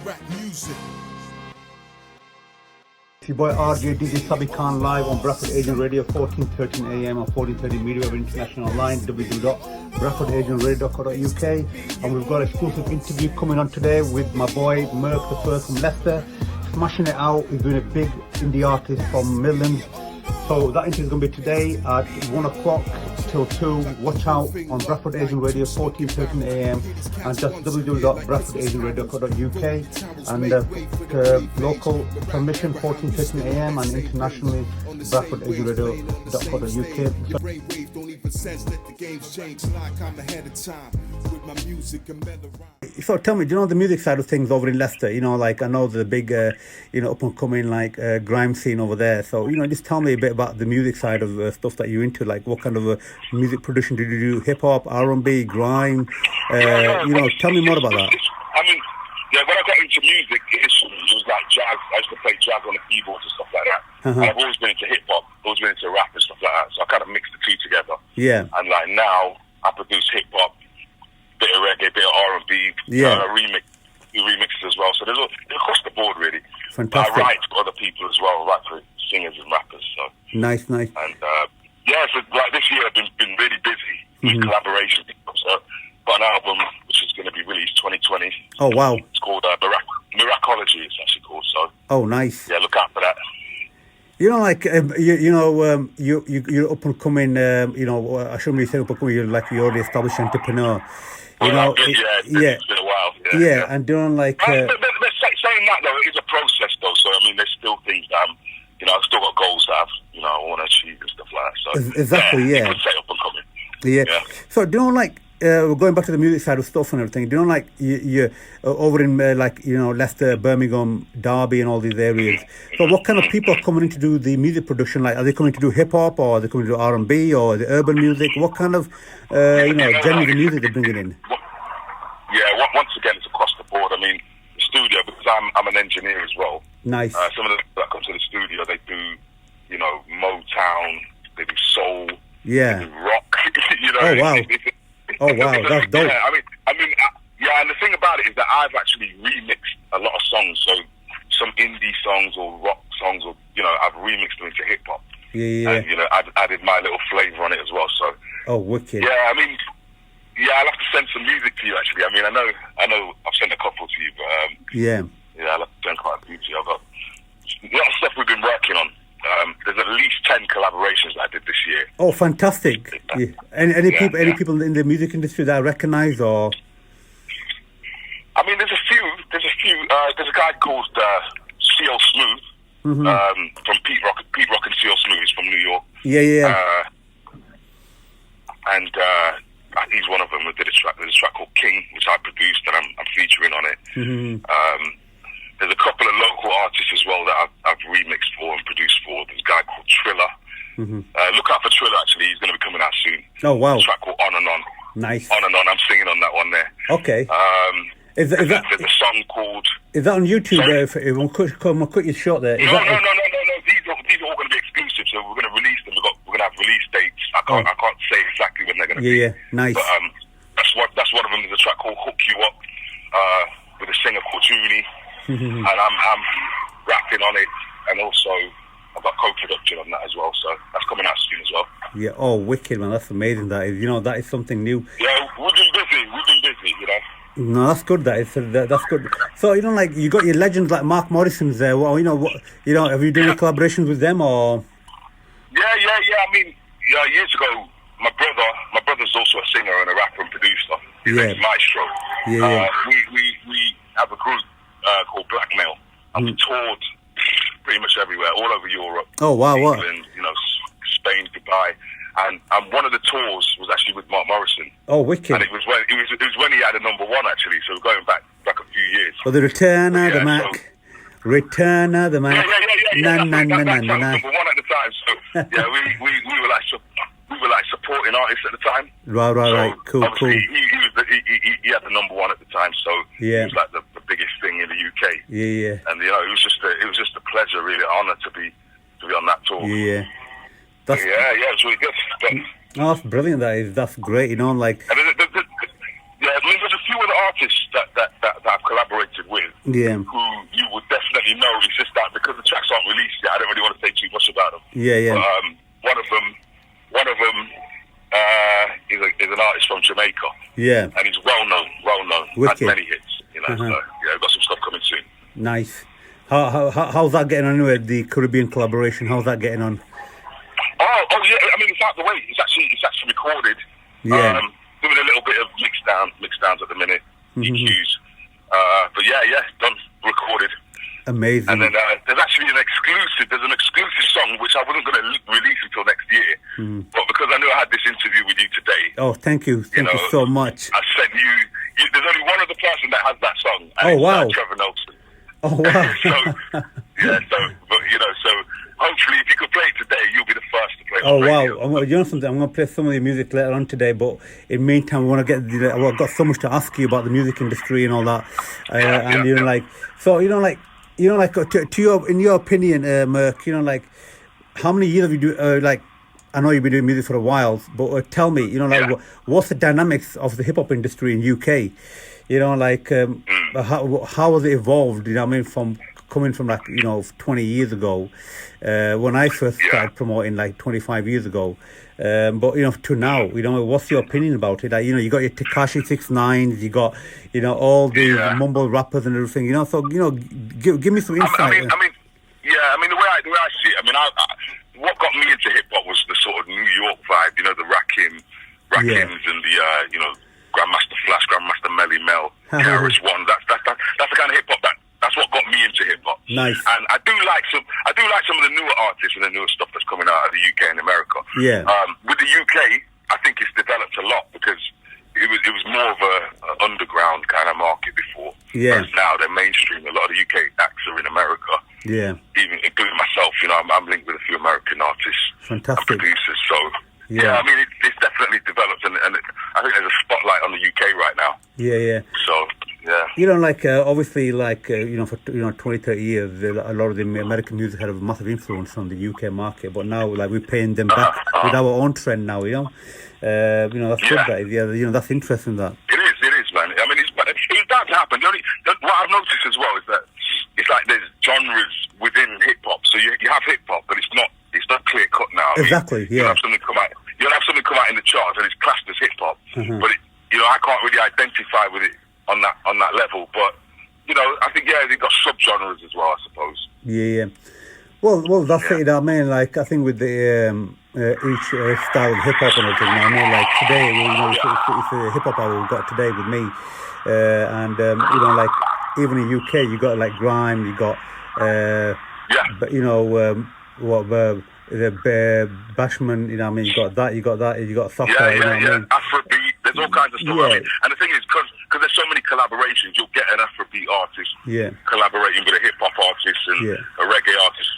rap music. It's your boy RJ DJ SABY Khan live on Bradford Asian Radio, 14:13 AM and 14:30 Media Web International Online, www.bradfordagenradio.co.uk. And we've got an exclusive interview coming on today with my boy MERCZ the First from Leicester, smashing it out. He's doing a big indie artist from Midlands. So that interview is going to be today at 1 o'clock till 2. Watch out on Bradford Asian Radio, 14:13 AM and just www.bradfordagenradio.co.uk, and local permission 14:13 AM and internationally bradfordagenradio.co.uk. So tell me, do you know the music side of things over in Leicester? You know, like I know the big, up and coming like grime scene over there. So just tell me a bit about the music side of stuff that you're into. Like what kind of music production did you do? Hip hop, R&B, grime? Tell me more about that. When I got into music, it was like jazz. I used to play jazz on the keyboards and stuff like that. And I've always been into hip hop, always been into rap and stuff like that. So I kind of mixed the two together. Yeah. And like now, I produce hip hop, bit of reggae, bit of R&B, remixes as well. So there's across the board really. Fantastic. I write for other people as well, write for singers and rappers. So nice. And so like this year I've been really busy with collaborations. So got an album which is going to be released 2020. Oh wow! It's called Miracology. It's actually called. So oh nice. Yeah, look out for that. You're up and coming. I shouldn't really say up and coming. You're already established entrepreneur. It's been a while. Yeah. And doing saying that though, it is a process though. So there's still things that I've still got goals that I want to achieve and stuff like that. So exactly, yeah. You could say up and coming. Yeah. So do going back to the music side of stuff and everything, do you're over in Leicester, Birmingham, Derby and all these areas. So what kind of people are coming in to do the music production? Like, are they coming to do hip hop, or are they coming to do R&B, or the urban music? What kind of genre of music they're bringing in? Yeah, once again, it's across the board. The studio, because I'm an engineer as well. Nice. Some of the that come to the studio, they do Motown, they do soul, yeah, they do rock. Oh wow. Oh wow, that's dope. Yeah, and the thing about it is that I've actually remixed a lot of songs. So some indie songs or rock songs, or I've remixed them into hip hop. Yeah. And I've added my little flavour on it as well. So. Oh, wicked. Yeah, I'll have to send some music to you actually. I know I've sent a couple to you, but yeah, I'll have to send quite a few to you. I've got a lot of stuff we've been working on. There's at least 10 collaborations that I did this year. Oh, fantastic! Yeah. Any people in the music industry that I recognise, or? There's a few. There's a guy called CL Smooth from Pete Rock and CL Smooth. He's from New York. Yeah. And he's one of them. There's a track called King, which I produced, and I'm featuring on it. There's a couple of local artists as well that I've remixed for and produced for. There's a guy called Triller. Look out for Triller, actually. He's going to be coming out soon. Oh, wow. There's a track called On and On. Nice. On and On. I'm singing on that one there. Okay. Is that there's a song called... Is that on YouTube? I'll cut you short there. No. These are all going to be exclusive, so we're going to release them. We're going to have release dates. I can't say exactly when they're going to be. Yeah, nice. But that's one of them. There's a track called Hook You Up with a singer called Junie. And I'm rapping on it, and also I've got co-production on that as well, so that's coming out soon as well. Yeah, oh, wicked, man, that's amazing. That is, that is something new. Yeah, we've been busy, No, that's good, that's good. So, you got your legends like Mark Morrison's there. Well, have you done any collaborations with them, or? Yeah. Years ago, my brother's also a singer and a rapper and producer. His name's Maestro. Yeah. We have a group called Blackmail. I've toured pretty much everywhere, all over Europe. Oh wow! England, Spain, Dubai, and one of the tours was actually with Mark Morrison. Oh, wicked! And it was when he had a #1 actually. So we're going back a few years. Well, the Return of the Mac. Return of the Mac. Yeah. Number one at the time. So we were like supporting artists at the time. Right. Cool. He had the #1 at the time, so he was like the biggest thing in the UK. Yeah. And it was just a pleasure, really, honour to be on that tour. Yeah. It's really good. Oh, that's brilliant. That's great. And there's a few other artists that I've collaborated with. Yeah. who you would definitely know. It's just that because the tracks aren't released yet, I don't really want to say too much about them. Yeah, yeah. But, one of them is an artist from Jamaica. Yeah. And he's well known. Wicked. Had many hits, you know. So yeah, we've got some stuff coming soon. Nice. How's that getting on with the Caribbean collaboration? How's that getting on? Oh yeah. I mean, it's out the way. It's actually recorded. Yeah. Doing a little bit of mix downs at the minute. EQs. But yeah, done, recorded. Amazing. And then there's actually an exclusive song which I wasn't going to release until next year. But because I knew I had this interview with you today. Oh, thank you so much. I sent you. There's only one other person that has that song. And oh wow. It's Trevor Nelson. Oh wow. But hopefully if you could play it today, you'll be the first to play it. Oh wow. You know something? I'm going to play some of the music later on today, but in the meantime, I want to I've got so much to ask you about the music industry and all that. In your opinion, Merc, how many years have you do? I know you've been doing music for a while, but tell me, what's the dynamics of the hip hop industry in UK? How has it evolved? From coming from 20 years ago, when I first started promoting 25 years ago, but to now, what's your opinion about it? You got your Tekashi 6ix9ine, you got all these mumble rappers and everything. Give me some insight. The way I see it, what got me into hip hop was the sort of New York vibe. The Rakims and the Grandmaster Flash, Grandmaster Melly Mel, KRS-One. That's the kind of hip hop that's what got me into hip hop. Nice. And I do like some of the newer artists and the newer stuff that's coming out of the UK and America. Yeah. With the UK, I think it's developed a lot because it was more of a underground kind of market before. Yeah. Whereas now they're mainstream. A lot of the UK acts are in America. Yeah. Even including myself, I'm linked with a few American artists. Fantastic. And producers. So it's definitely developed, and I think there's a spotlight on the UK right now. Yeah. So. Yeah. Obviously, for 20, 30 years, a lot of the American music had a massive influence on the UK market. But now, we're paying them back with our own trend now. That's good. That's interesting. That it is, man. It's bound to happen. What I've noticed as well is that it's like there's genres within hip hop. So you have hip hop, but it's not clear cut now. Exactly. You have something come out in the charts, and it's classed as hip hop. But I can't really identify with it on that level, but I think they've got subgenres as well, I suppose. Yeah. Well, that's it. I think with the each style of hip hop and everything. Today, it's a hip hop album we've got today with me, and even in UK, you got grime, you got the Bashman, you got that, you got soccer, Afrobeat. There's all kinds of stuff. And the thing is, because there's so many collaborations, you'll get an Afrobeat artist collaborating with a hip hop artist and a reggae artist.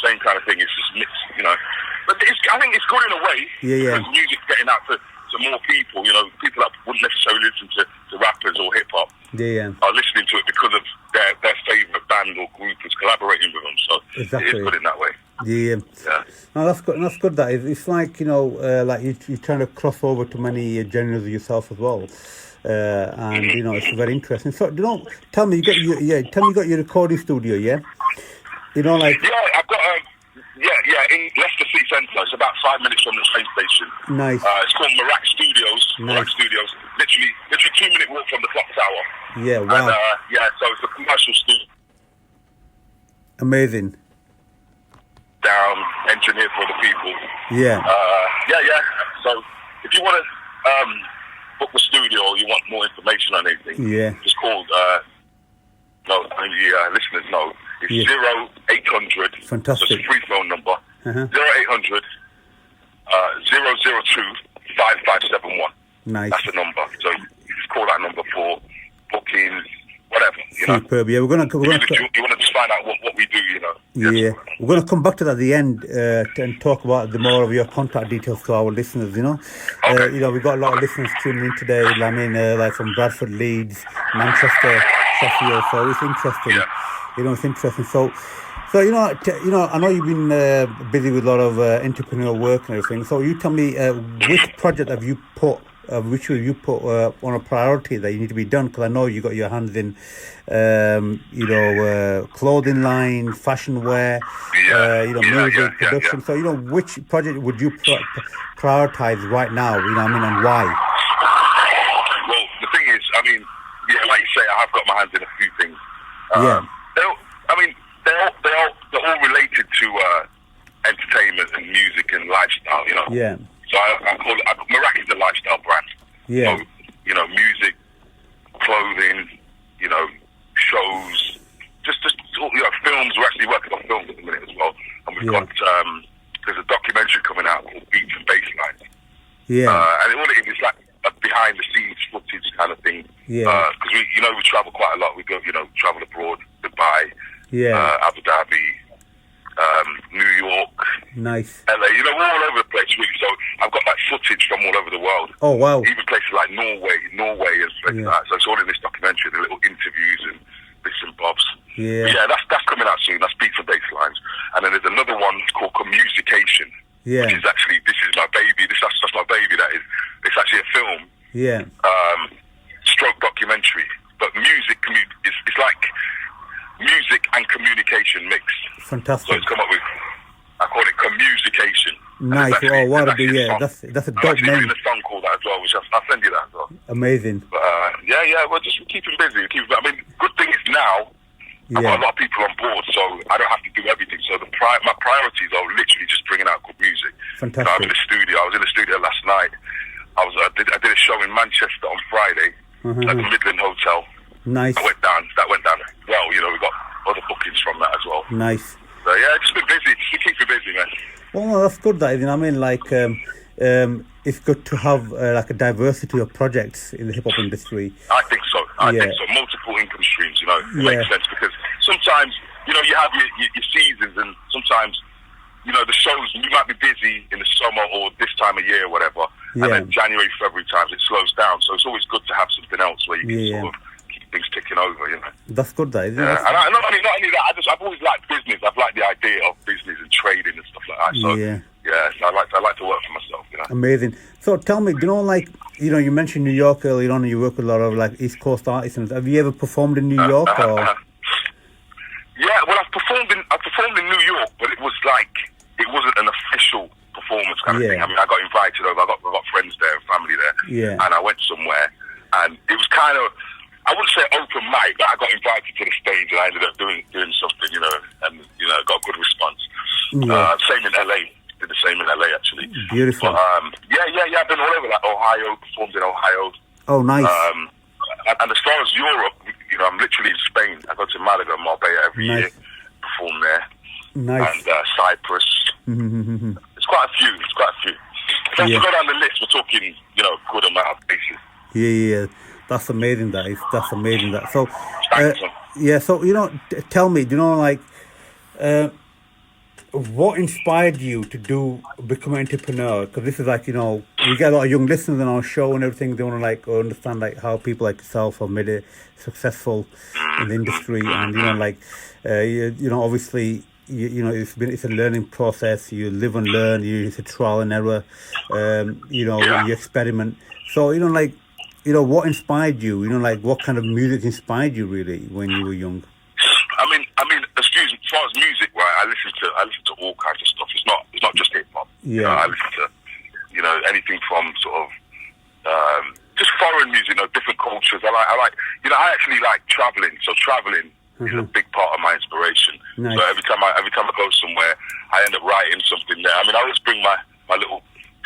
Same kind of thing. It's just mixed, But I think it's good in a way because music's getting out to more people. People that wouldn't necessarily listen to rappers or hip hop are listening to it because of their favourite band or group is collaborating with them. So it is good in that way. Yeah. No, that's good. That's good. It's like you're trying to cross over to many genres yourself as well, and it's very interesting. So tell me, you got your recording studio, yeah? I've got in Leicester City Centre. It's about 5 minutes from the train station. Nice. It's called MERCZ Studios. Nice. MERCZ Studios. Literally 2-minute walk from the clock tower. Yeah. Wow. And, so it's a commercial studio. Amazing. Down, engineered for the people. Yeah. So if you want to book the studio or you want more information on anything, just call. Listeners know. It's 0800. Fantastic. So it's a free phone number. 0800 002 5571. Nice. That's the number. So you just call that number for bookings, whatever. Superb. Yeah, we're gonna. You want to just find out what we do. Yeah, we're gonna come back to that at the end and talk about the more of your contact details to our listeners. Okay. We've got a lot of listeners tuning in today. From Bradford, Leeds, Manchester, Sheffield. So it's interesting. Yeah. It's interesting. So I know you've been busy with a lot of entrepreneurial work and everything. So you tell me, which project have you put which will you put on a priority that you need to be done? Because I know you got your hands in, clothing line, fashion wear, music production. So which project would you prioritize right now? You know what I mean, and why? Well, the thing is, I mean, like you say, I have got my hands in a few things. They're all related to entertainment and music and lifestyle, you know. Yeah. So I call it, MERCZ is a lifestyle brand. Yeah. So, music, clothing, shows, just films. We're actually working on films at the minute as well. And we've got, there's a documentary coming out called Beats and Baselines. Yeah. And all it is like a behind the scenes footage kind of thing. Yeah. Because we travel quite a lot. We go, travel abroad, Dubai, Abu Dhabi, New York, nice, LA. We're all over the place really. So I've got like footage from all over the world. Oh wow! Even places like Norway and places like that. So it's all in this documentary, the little interviews and bits and bobs. Yeah. Yeah, that's coming out soon. That's Beats and Baselines. And then there's another one called Communication. Yeah. Which is actually, this is my baby. That's my baby. It's actually a film. Yeah. Stroke documentary. But music, it's like music and communication mixed. Fantastic. So it's come up with, I call it Communication. Nice. Oh, what a that's a dope name. I'm doing a song called that as well, which I'll send you that as well. Amazing. But, we're just keeping busy. I mean, good thing is now, I've got a lot of people on board, so I don't have to do everything. So my priorities are literally just bringing out good music. Fantastic. I'm in the studio. I was in the studio last night. I did a show in Manchester on Friday at the Midland Hotel. Nice. That went down well. We got other bookings from that as well. Nice. So just been busy. Just keep me busy, man. Well, no, that's good. That, I mean, like, it's good to have like a diversity of projects in the hip hop industry. I think so. I think so. Multiple income streams. It makes sense because sometimes you have your seasons, and sometimes the shows, you might be busy in the summer or this time of year or whatever, and then January, February times it slows down. So it's always good to have something else where you can sort of keep things ticking over. That's good, that isn't it? And not only that, I've always liked business. I've liked the idea of business and trading and stuff like that. So so I like to work for myself. Amazing. So tell me, you mentioned New York earlier on, and you work with a lot of like East Coast artists. Have you ever performed in New York? Or? Yeah, well, I've performed in New York, but it wasn't an official performance kind of thing. I mean, I got invited over. I got friends there and family there. Yeah. And I went somewhere, and it was kind of, I wouldn't say open mic, but I got invited to the stage, and I ended up doing something, and got a good response. Yeah. Same in LA. Did the same in LA actually. Beautiful. But, I've been all over, like Ohio. Performed in Ohio. Oh, nice. And as far as Europe, I'm literally in Spain. I go to Malaga, Marbella every year. Perform there. Nice. And Cyprus. It's quite a few. If I have to go down the list, we're talking, good amount of places. Yeah. That's amazing. That's amazing. That. So, Thanks, so tell me, what inspired you to become an entrepreneur? Because this is like, we get a lot of young listeners on our show and everything. They want to understand how people like yourself have made it successful in the industry, and obviously, it's a learning process. You live and learn. It's a trial and error. You experiment. So what inspired you? What kind of music inspired you really when you were young? I mean, excuse me. As far as music, right? I listen to all kinds of stuff. It's not just hip hop. Yeah. I listen to anything from sort of just foreign music, different cultures. I actually like traveling. So traveling is a big part of my inspiration. Nice. So every time I go somewhere, I end up writing something there. I mean, I always bring my little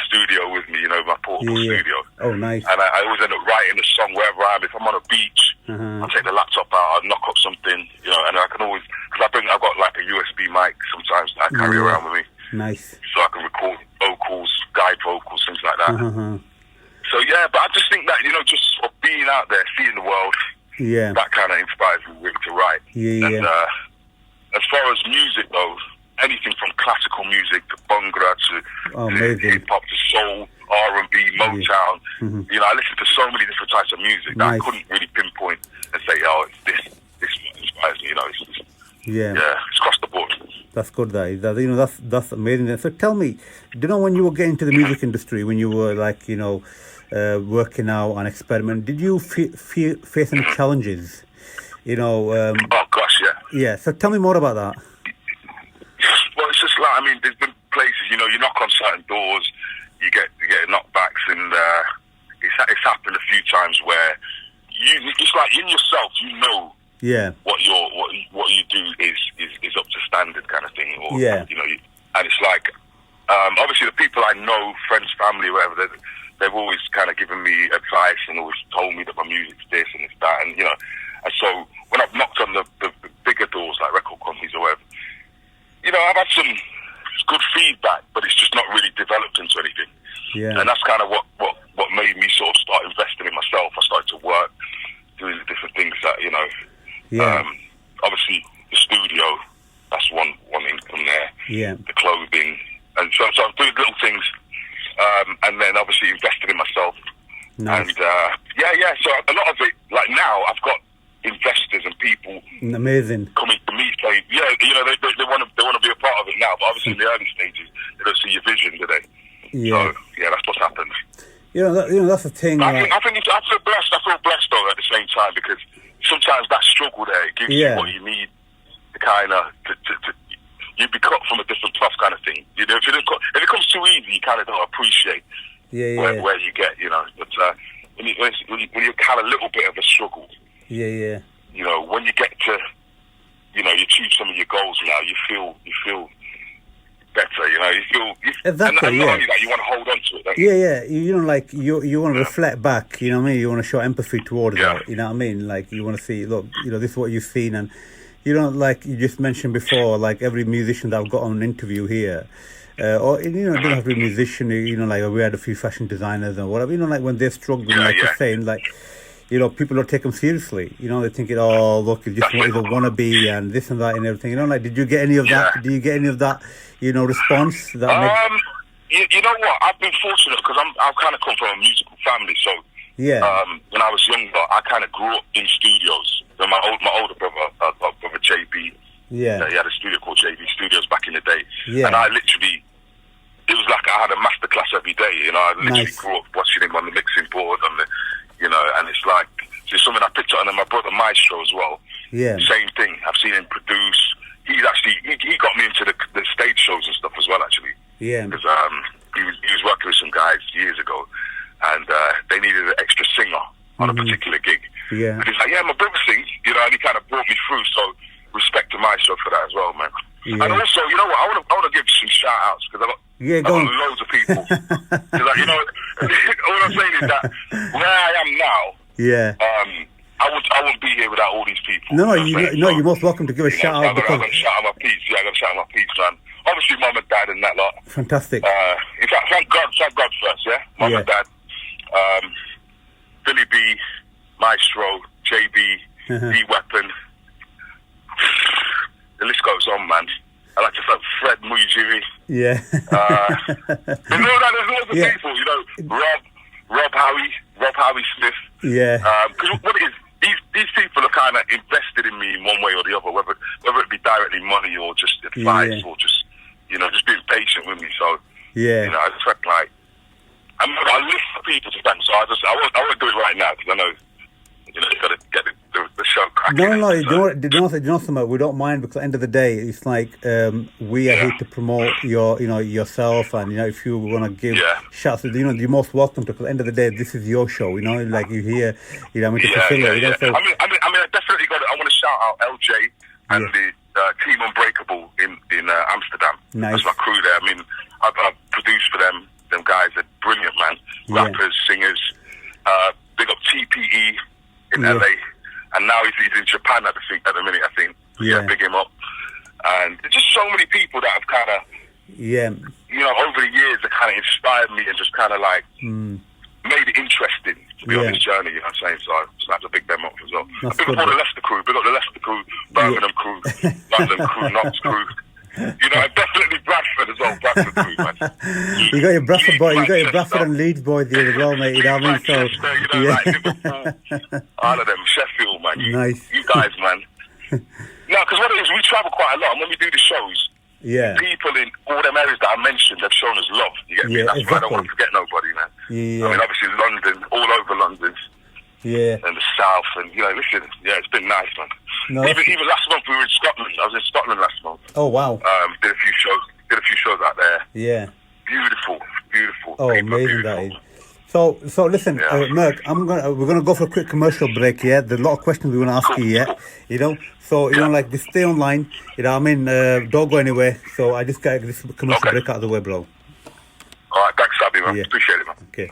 studio with me, my portable studio. Oh, nice. And I always end up writing a song wherever I am. If I'm on a beach, I'll take the laptop out, I'll knock up something, and I can always, because I've got like a USB mic sometimes that I carry around with me. Nice. So I can record vocals, guide vocals, things like that. So but I just think that, just sort of being out there, seeing the world, that kind of inspires me really to write. And as far as music though, anything from classical music to bhangra to hip-hop to soul, R&B, Motown. I listen to so many different types of music that I couldn't really pinpoint and say, it's this inspires me. It's across the board. That's good. That's amazing. So tell me, when you were getting into the music industry, when you were working out and experiment. Did you face any challenges? You know. Oh gosh, yeah. Yeah. So tell me more about that. Well, it's just like, I mean, there's been places, you know, you knock on certain doors, you get knockbacks, and it's happened a few times where it's like in yourself, you know. Yeah. What you do is up to standard kind of thing, or yeah. You know, and it's like obviously the people I know, friends, family, whatever, they've always kind of given me advice and always told me that my music's this and it's that, and you know, and so when I've knocked on the bigger doors like record companies or whatever, you know, I've had some good feedback, but it's just not really developed into anything. Yeah. And that's kind of what made me sort of start investing in myself. I started to work, doing the different things that, you know. Yeah. Obviously, the studio, that's one income there. Yeah. The clothing. And so I'm doing little things. And then obviously invested in myself. Nice. And, yeah. So a lot of it, like now, I've got investors and people amazing coming to me saying, yeah, you know, they want to be a part of it now. But obviously in the early stages, they don't see your vision, do they? Yeah. So, yeah, that's what's happened. You know, that's the thing. I feel blessed. I feel blessed though at the same time, because sometimes that struggle there, it gives you what you need to kind of you'd be cut from a different cloth kind of thing. You know, if it comes too easy, you kind of don't appreciate where you get. You know, but when you have a little bit of a struggle, yeah. You know, when you get to, you know, you achieve some of your goals now, you feel better, you know, you feel exactly, and not only that, you want to hold on to it, don't you? Yeah, you know, like you want to reflect back, you know what I mean, you want to show empathy towards that, you know what I mean, like you want to see, look, you know, this is what you've seen, and you know, like you just mentioned before, like every musician that I've got on an interview here, or you know, it doesn't have to be a musician, you know, like we had a few fashion designers and whatever, you know, like when they're struggling, like you're saying, like, you know, people don't take them seriously. You know, they think, oh, look, he's a wannabe and this and that and everything. You know, like, did you get any of that? Do you get any of that, you know, response? You know what? I've been fortunate because I've kind of come from a musical family. So, when I was younger, I kind of grew up in studios. And my older brother, brother JB, he had a studio called JB Studios back in the day. Yeah. And I literally, it was like I had a masterclass every day. You know, I literally grew up watching him on the mixing board and you know, and it's like, it's something I picked up. And then my brother Maestro as well. Yeah. Same thing. I've seen him produce. He's actually, he got me into the stage shows and stuff as well, actually. Yeah. Because he was working with some guys years ago, and they needed an extra singer on a particular gig. Yeah. And he's like, yeah, my brother sings, you know, and he kind of brought me through. So respect to Maestro for that as well, man. Yeah. And also, you know what, I want to give some shout outs, because I've got loads of people. Like, you know, all I'm saying is that where I am now, I wouldn't be here without all these people. No, you're most welcome to give a shout out. I'm going to shout out my peeps. Yeah, I'm going to shout out my peeps, man. Obviously, mum and dad and that lot. Fantastic. In fact, thank God first, yeah? Mum and dad. Billy B, Maestro, JB, D-Weapon. The list goes on, man. I like to thank Fred Mujiri. Yeah. There's loads of people, you know, Rob Howie Smith. Yeah. Because what it is, these people are kind of invested in me in one way or the other, whether it be directly money or just advice or just, you know, just being patient with me. So, you know, I just felt like, I list for people to thank, so I won't do it right now, because I know, you know, you've got to get the show cracking. No, you know something, we don't mind, because at the end of the day, it's like, we are here to promote yourself, and, you know, if you want to give shouts, you know, you're most welcome to, because at the end of the day, this is your show, you know, like you hear, you know, I mean, to fulfill it, you know, so. I mean, I definitely I want to shout out LJ and the Team Unbreakable in Amsterdam. Nice. That's my crew there. I mean, I've produced for them guys are brilliant, man. Rappers, singers, big up TPE in LA, and now he's in Japan at the minute, I think. Yeah, big him up. And there's just so many people that have kind of, you know, over the years, that kind of inspired me and just kind of like made it interesting to be on this journey, you know what I'm saying? So I just have to big them up as well. Big up all the Leicester crew, big up the Leicester crew, Birmingham crew, London crew, Knox crew. You know, definitely Bradford as well, Bradford crew, man. You got your Bradford boy, you got your Bradford and Leeds boys here as well, mate, you know what I mean? So, you know, like Liverpool, all of them, Sheffield, man. You guys, man. No, because what it is, we travel quite a lot, and when we do the shows, Yeah. People in all them areas that I mentioned have shown us love. You get me? Yeah, That's why I don't exactly. want to forget nobody, man. Yeah. I mean, obviously London, all over London, Yeah. and the south, and listen, it's been nice, man. No, Even last month we were in Scotland. I was in Scotland last month. Oh wow. Did a few shows out there. Yeah. Beautiful. Oh, People are amazing that beautiful. is. So listen, Merc, we're gonna go for a quick commercial break. Yeah, there's a lot of questions we want to ask Cool, you. Yeah, cool. So like, just stay online. I mean, don't go anywhere. So I just got this commercial Okay. break out of the way, bro. All right, thanks, Sabi, man. Yeah. Appreciate it, man. Okay.